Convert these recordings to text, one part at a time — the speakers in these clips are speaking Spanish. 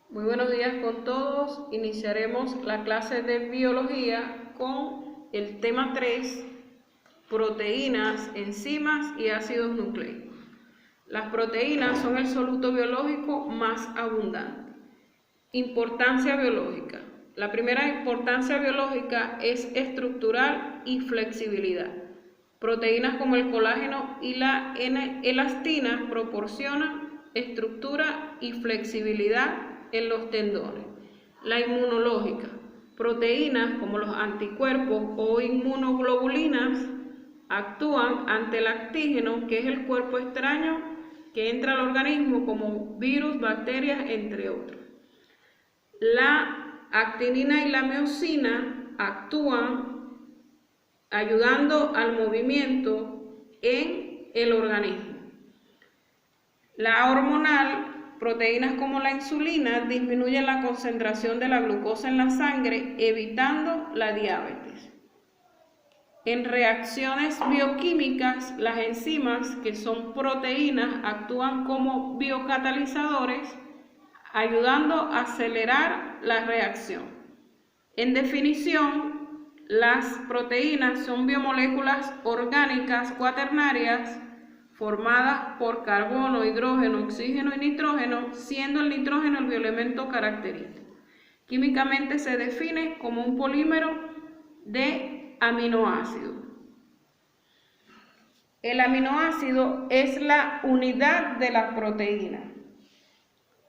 Muy buenos días con todos. Iniciaremos la clase de biología con el tema 3, proteínas, enzimas y ácidos nucleicos. Las proteínas son el soluto biológico más abundante. Importancia biológica. La primera importancia biológica es estructural y flexibilidad. Proteínas como el colágeno y la elastina proporcionan estructura y flexibilidad en los tendones. La inmunológica. Proteínas como los anticuerpos o inmunoglobulinas actúan ante el antígeno, que es el cuerpo extraño que entra al organismo, como virus, bacterias, entre otros. La actinina y la miosina actúan ayudando al movimiento en el organismo. La hormonal, proteínas como la insulina disminuyen la concentración de la glucosa en la sangre, evitando la diabetes. En reacciones bioquímicas, las enzimas, que son proteínas, actúan como biocatalizadores, ayudando a acelerar la reacción. En definición, las proteínas son biomoléculas orgánicas cuaternarias formadas por carbono, hidrógeno, oxígeno y nitrógeno, siendo el nitrógeno el bioelemento característico. Químicamente se define como un polímero de aminoácido. El aminoácido es la unidad de la proteína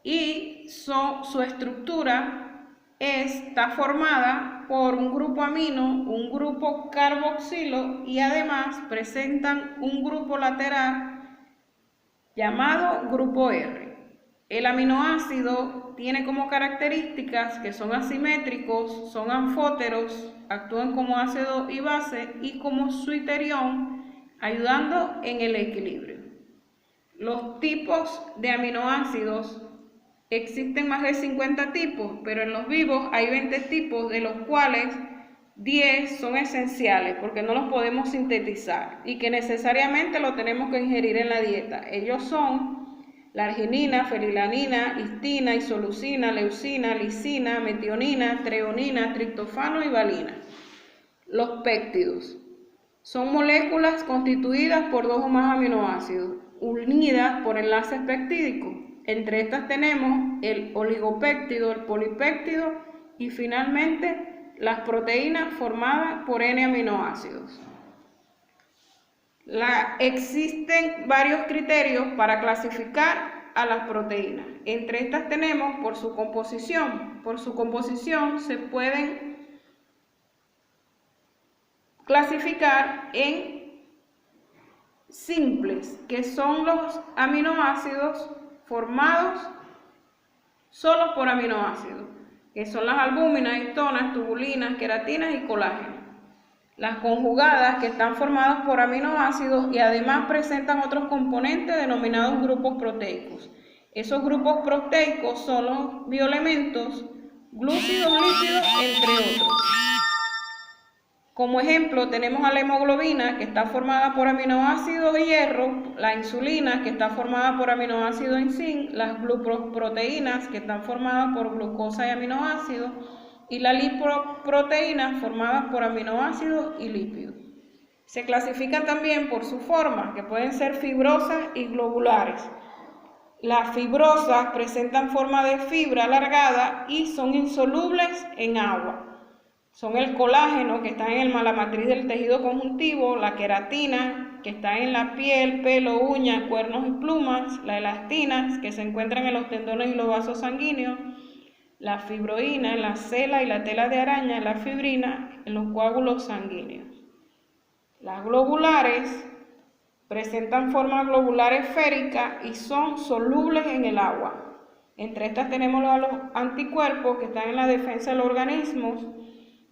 y su estructura está formada por un grupo amino, un grupo carboxilo y además presentan un grupo lateral llamado grupo R. El aminoácido tiene como características que son asimétricos, son anfóteros, actúan como ácido y base y como suiterión, ayudando en el equilibrio. Los tipos de aminoácidos: existen más de 50 tipos, pero en los vivos hay 20 tipos, de los cuales 10 son esenciales porque no los podemos sintetizar y que necesariamente lo tenemos que ingerir en la dieta. Ellos son la arginina, fenilalanina, histina, isoleucina, leucina, lisina, metionina, treonina, triptofano y valina. Los péptidos son moléculas constituidas por dos o más aminoácidos, unidas por enlaces peptídicos. Entre estas tenemos el oligopéptido, el polipéptido y finalmente las proteínas formadas por N aminoácidos. Existen varios criterios para clasificar a las proteínas. Entre estas tenemos por su composición. Por su composición se pueden clasificar en simples, que son los aminoácidos formados solo por aminoácidos, que son las albúminas, histonas, tubulinas, queratinas y colágeno. Las conjugadas, que están formadas por aminoácidos y además presentan otros componentes denominados grupos proteicos. Esos grupos proteicos son los bioelementos, glúcidos, lípidos, entre otros. Como ejemplo tenemos a la hemoglobina, que está formada por aminoácido de hierro, la insulina, que está formada por aminoácido en zinc, las glucoproteínas, que están formadas por glucosa y aminoácidos, y la lipoproteínas, formadas por aminoácidos y lípidos. Se clasifican también por su forma, que pueden ser fibrosas y globulares. Las fibrosas presentan forma de fibra alargada y son insolubles en agua. Son el colágeno, que está en la matriz del tejido conjuntivo, la queratina, que está en la piel, pelo, uñas, cuernos y plumas, la elastina, que se encuentran en los tendones y los vasos sanguíneos, la fibroína en la cela y la tela de araña, la fibrina en los coágulos sanguíneos. Las globulares presentan forma globular esférica y son solubles en el agua. Entre estas tenemos a los anticuerpos, que están en la defensa de los organismos,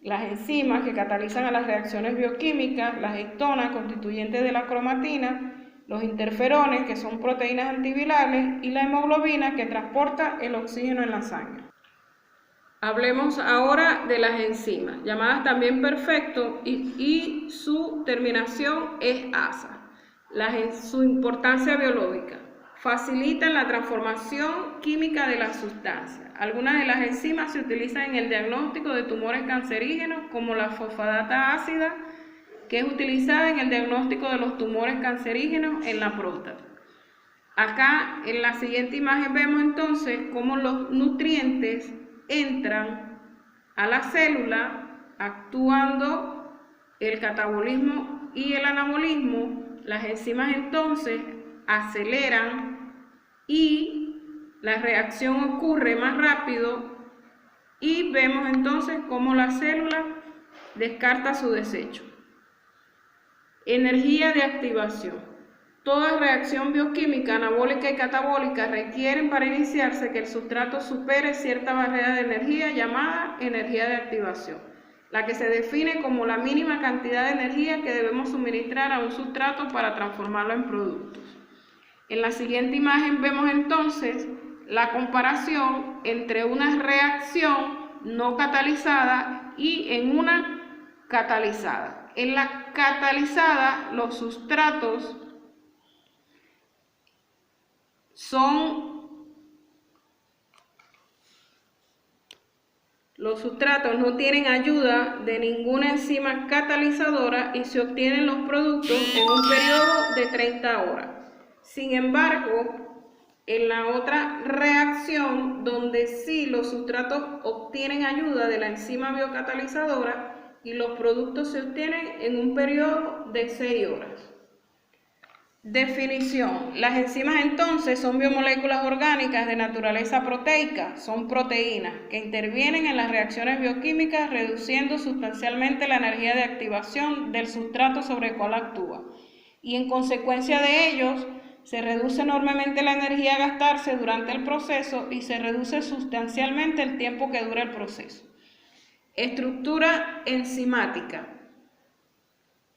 las enzimas, que catalizan a las reacciones bioquímicas, las histonas, constituyentes de la cromatina, los interferones, que son proteínas antivirales, y la hemoglobina, que transporta el oxígeno en la sangre. Hablemos ahora de las enzimas, llamadas también perfecto, y su terminación es asa. Su importancia biológica. facilitan la transformación química de las sustancias. Algunas de las enzimas se utilizan en el diagnóstico de tumores cancerígenos, como la fosfadata ácida, que es utilizada en el diagnóstico de los tumores cancerígenos en la próstata. Acá en la siguiente imagen vemos entonces cómo los nutrientes entran a la célula actuando el catabolismo y el anabolismo. Las enzimas entonces aceleran y la reacción ocurre más rápido y vemos entonces cómo la célula descarta su desecho. Energía de activación. Toda reacción bioquímica, anabólica y catabólica requieren para iniciarse que el sustrato supere cierta barrera de energía llamada energía de activación, la que se define como la mínima cantidad de energía que debemos suministrar a un sustrato para transformarlo en productos. En la siguiente imagen vemos entonces la comparación entre una reacción no catalizada y en una catalizada. En la catalizada, los sustratos no tienen ayuda de ninguna enzima catalizadora y se obtienen los productos en un periodo de 30 horas. Sin embargo, en la otra reacción, donde sí los sustratos obtienen ayuda de la enzima biocatalizadora y los productos se obtienen en un periodo de 6 horas. Definición. Las enzimas entonces son biomoléculas orgánicas de naturaleza proteica, son proteínas que intervienen en las reacciones bioquímicas reduciendo sustancialmente la energía de activación del sustrato sobre el cual actúa y en consecuencia de ellos se reduce enormemente la energía a gastarse durante el proceso y se reduce sustancialmente el tiempo que dura el proceso. Estructura enzimática.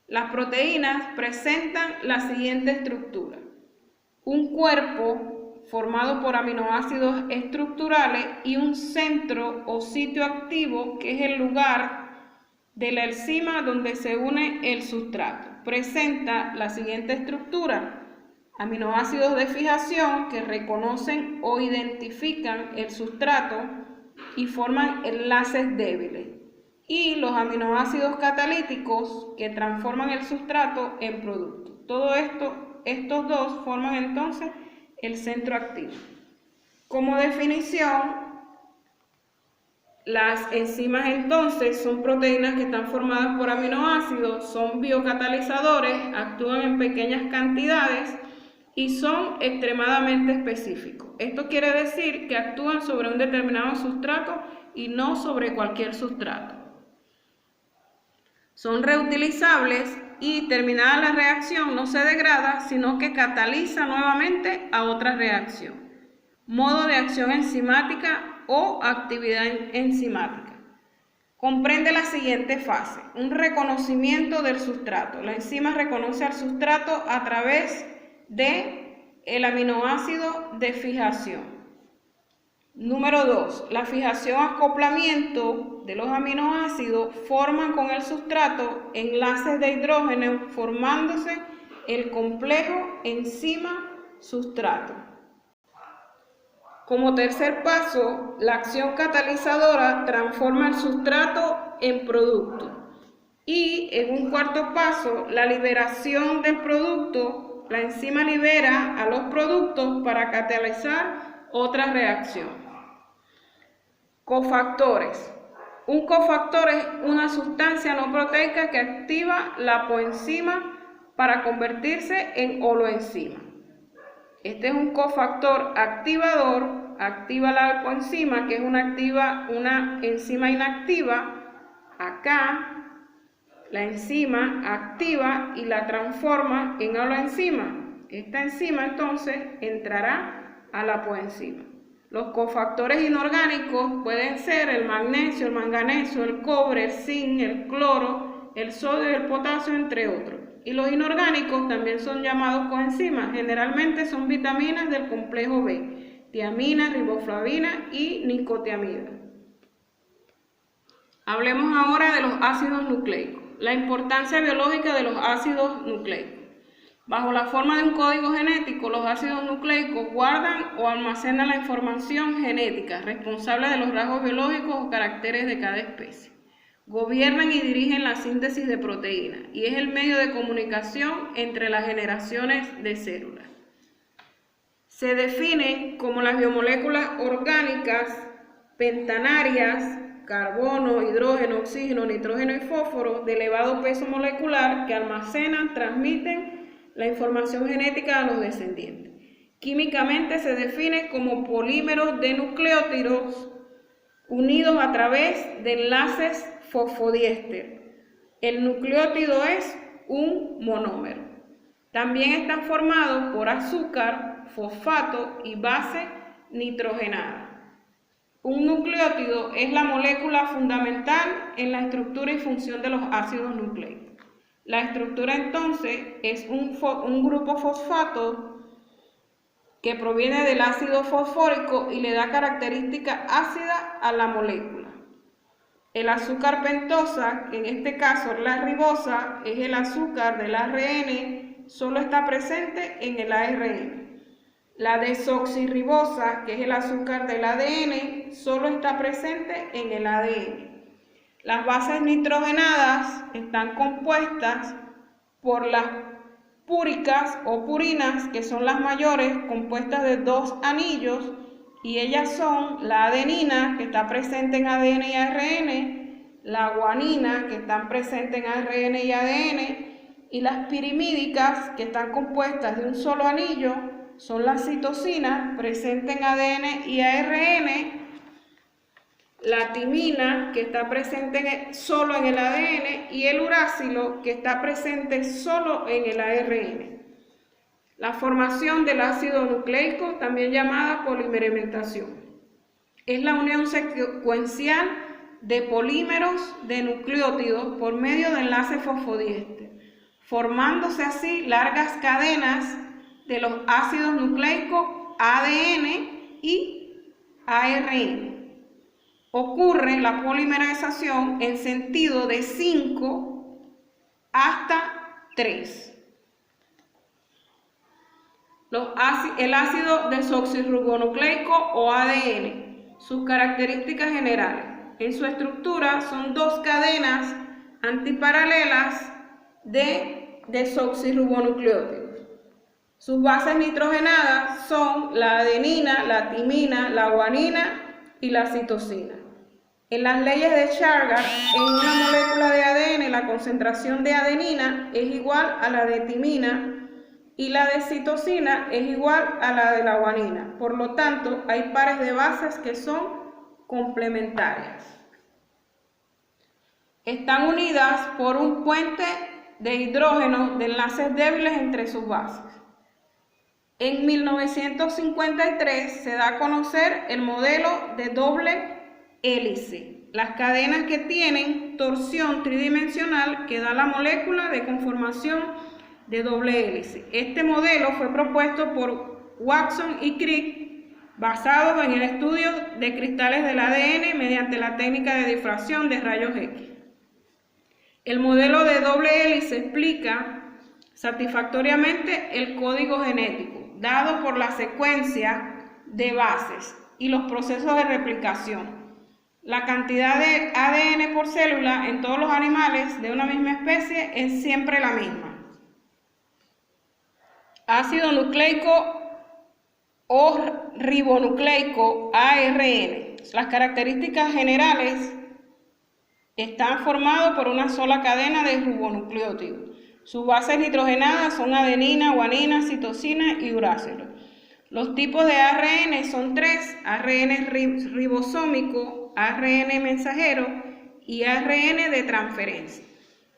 Las proteínas presentan la siguiente estructura: un cuerpo formado por aminoácidos estructurales y un centro o sitio activo que es el lugar de la enzima donde se une el sustrato. Presenta la siguiente estructura: aminoácidos de fijación que reconocen o identifican el sustrato y forman enlaces débiles, y los aminoácidos catalíticos que transforman el sustrato en producto. Todo esto, estos dos forman entonces el centro activo. Como definición, las enzimas entonces son proteínas que están formadas por aminoácidos, son biocatalizadores, actúan en pequeñas cantidades y son extremadamente específicos. Esto quiere decir que actúan sobre un determinado sustrato y no sobre cualquier sustrato. Son reutilizables y terminada la reacción no se degrada, sino que cataliza nuevamente a otra reacción. Modo de acción enzimática o actividad enzimática. Comprende la siguiente fase: un reconocimiento del sustrato. La enzima reconoce al sustrato a través del aminoácido de fijación. Número 2. La fijación acoplamiento de los aminoácidos forman con el sustrato enlaces de hidrógeno formándose el complejo enzima-sustrato. Como tercer paso, la acción catalizadora transforma el sustrato en producto. Y en un cuarto paso, la liberación del producto, la enzima libera a los productos para catalizar otra reacción. Cofactores. Un cofactor es una sustancia no proteica que activa la coenzima para convertirse en holoenzima. Este es un cofactor activador, activa la coenzima, que es una enzima inactiva. Acá la enzima activa y la transforma en holoenzima. Esta enzima entonces entrará a la coenzima. Los cofactores inorgánicos pueden ser el magnesio, el manganeso, el cobre, el zinc, el cloro, el sodio y el potasio, entre otros. Y los inorgánicos también son llamados coenzimas. Generalmente son vitaminas del complejo B, tiamina, riboflavina y nicotiamida. Hablemos ahora de los ácidos nucleicos. La importancia biológica de los ácidos nucleicos. Bajo la forma de un código genético, los ácidos nucleicos guardan o almacenan la información genética responsable de los rasgos biológicos o caracteres de cada especie. Gobiernan y dirigen la síntesis de proteínas y es el medio de comunicación entre las generaciones de células. Se definen como las biomoléculas orgánicas pentanarias, carbono, hidrógeno, oxígeno, nitrógeno y fósforo de elevado peso molecular que almacenan, transmiten la información genética a los descendientes. Químicamente se define como polímeros de nucleótidos unidos a través de enlaces fosfodiéster. El nucleótido es un monómero. También están formados por azúcar, fosfato y base nitrogenada. Un nucleótido es la molécula fundamental en la estructura y función de los ácidos nucleicos. La estructura entonces es un grupo fosfato que proviene del ácido fosfórico y le da característica ácida a la molécula. El azúcar pentosa, que en este caso es la ribosa, es el azúcar del ARN, solo está presente en el ARN. La desoxirribosa, que es el azúcar del ADN, solo está presente en el ADN. Las bases nitrogenadas están compuestas por las púricas o purinas, que son las mayores, compuestas de 2 anillos, y ellas son la adenina, que está presente en ADN y ARN, la guanina, que están presentes en ARN y ADN, y las pirimídicas, que están compuestas de un solo anillo, son las citosinas, presentes en ADN y ARN, la timina, que está presente solo en el ADN, y el uracilo, que está presente solo en el ARN. La formación del ácido nucleico, también llamada polimeramentación, es la unión secuencial de polímeros de nucleótidos por medio de enlaces fosfodiéster, formándose así largas cadenas de los ácidos nucleicos ADN y ARN. Ocurre la polimerización en sentido de 5 hasta 3. El ácido desoxirribonucleico o ADN. Sus características generales. En su estructura son 2 cadenas antiparalelas de desoxirribonucleótidos. Sus bases nitrogenadas son la adenina, la timina, la guanina y la citosina. En las leyes de Chargaff, en una molécula de ADN, la concentración de adenina es igual a la de timina y la de citosina es igual a la de la guanina. Por lo tanto, hay pares de bases que son complementarias. Están unidas por un puente de hidrógeno de enlaces débiles entre sus bases. En 1953 se da a conocer el modelo de doble hélice, las cadenas que tienen torsión tridimensional que da la molécula de conformación de doble hélice. Este modelo fue propuesto por Watson y Crick, basado en el estudio de cristales del ADN mediante la técnica de difracción de rayos X. El modelo de doble hélice explica satisfactoriamente el código genético dado por la secuencia de bases y los procesos de replicación. La cantidad de ADN por célula en todos los animales de una misma especie es siempre la misma. Ácido nucleico o ribonucleico, ARN. Las características generales están formados por una sola cadena de ribonucleótidos. Sus bases nitrogenadas son adenina, guanina, citosina y uracilo. Los tipos de ARN son 3, ARN ribosómico, ARN mensajero y ARN de transferencia.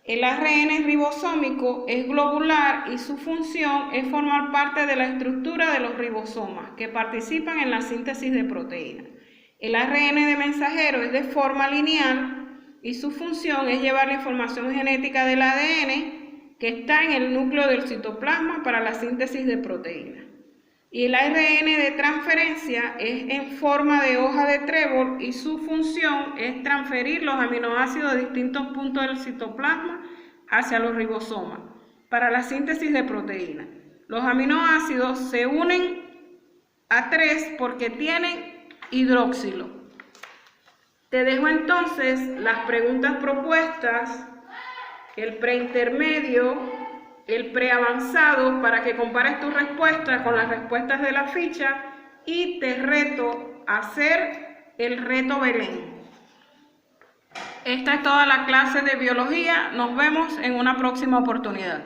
El ARN ribosómico es globular y su función es formar parte de la estructura de los ribosomas que participan en la síntesis de proteínas. El ARN de mensajero es de forma lineal y su función es llevar la información genética del ADN que está en el núcleo del citoplasma para la síntesis de proteínas. Y el ARN de transferencia es en forma de hoja de trébol y su función es transferir los aminoácidos a distintos puntos del citoplasma hacia los ribosomas. para la síntesis de proteínas. Los aminoácidos se unen a 3 porque tienen hidróxilo. Te dejo entonces las preguntas propuestas, el preintermedio, el preavanzado, para que compares tus respuestas con las respuestas de la ficha, y te reto a hacer el reto Belén. Esta es toda la clase de biología. Nos vemos en una próxima oportunidad.